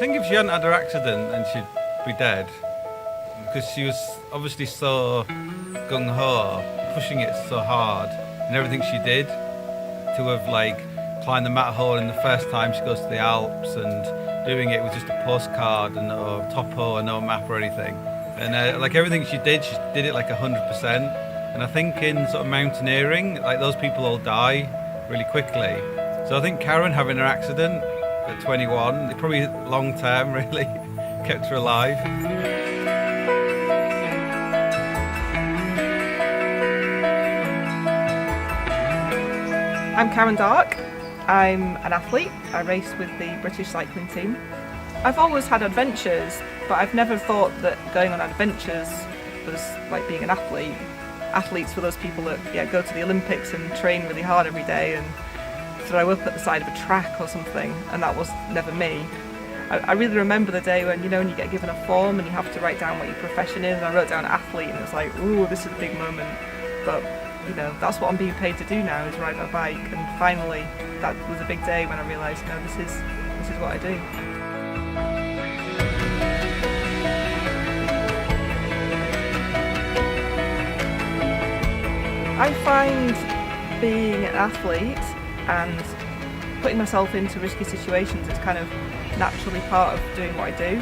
think if she hadn't had her accident, then she'd be dead. Because she was obviously so gung-ho, pushing it so hard in everything she did. To have like climbed the Matterhorn the first time she goes to the Alps and doing it with just a postcard and no topo and no map or anything. And like everything she did it like 100%. And I think in sort of mountaineering, like those people all die really quickly. So I think Karen having her accident at 21, it probably long term really kept her alive. I'm Karen Darke. I'm an athlete. I race with the British cycling team. I've always had adventures, but I've never thought that going on adventures was like being an athlete. Athletes were those people that go to the Olympics and train really hard every day and throw up at the side of a track or something, and that was never me. I really remember the day when you get given a form and you have to write down what your profession is, and I wrote down athlete, and it was like, ooh, this is a big moment. But that's what I'm being paid to do now, is ride my bike, and finally that was a big day when I realised, no, this is what I do. I find being an athlete and putting myself into risky situations is kind of naturally part of doing what I do.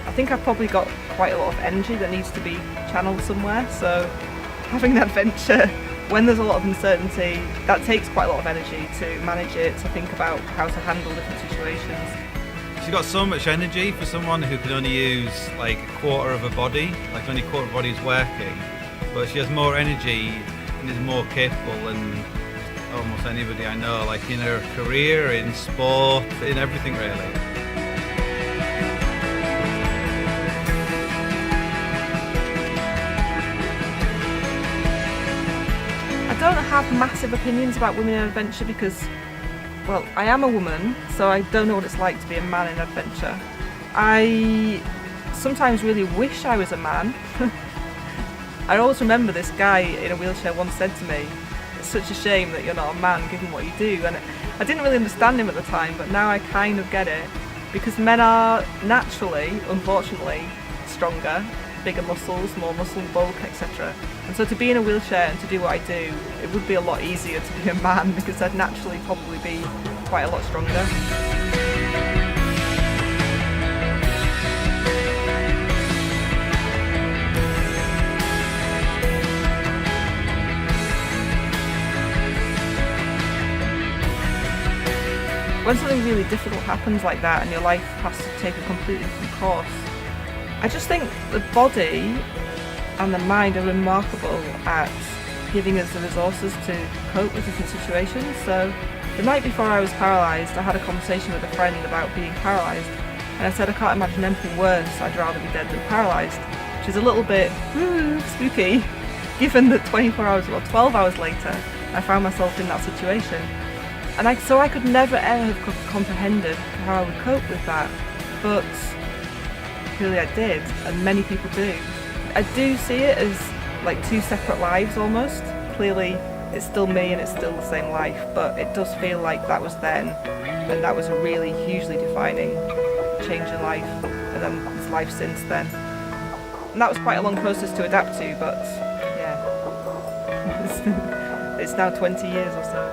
I think I've probably got quite a lot of energy that needs to be channeled somewhere, so having an adventure when there's a lot of uncertainty, that takes quite a lot of energy to manage it, to think about how to handle different situations. She's got so much energy for someone who can only use like a quarter of her body, like only a quarter of her body is working, but she has more energy and is more capable than almost anybody I know, like in her career, in sport, in everything really. I don't have massive opinions about women in adventure because, well, I am a woman, so I don't know what it's like to be a man in adventure. I sometimes really wish I was a man. I always remember this guy in a wheelchair once said to me, "It's such a shame that you're not a man given what you do." And I didn't really understand him at the time, but now I kind of get it, because men are naturally, unfortunately, stronger, bigger muscles, more muscle bulk, etc. And so to be in a wheelchair and to do what I do, it would be a lot easier to be a man, because I'd naturally probably be quite a lot stronger. When something really difficult happens like that and your life has to take a completely different course, I just think the body and the mind are remarkable at giving us the resources to cope with different situations. So the night before I was paralysed, I had a conversation with a friend about being paralysed, and I said I can't imagine anything worse, I'd rather be dead than paralysed, which is a little bit spooky, given that 24 hours or 12 hours later I found myself in that situation. And so I could never ever have comprehended how I would cope with that, but clearly I did, and many people do. I do see it as like two separate lives almost. Clearly it's still me and it's still the same life, but it does feel like that was then, and that was a really hugely defining change in life, and then this life since then. And that was quite a long process to adapt to, but yeah, it's now 20 years or so.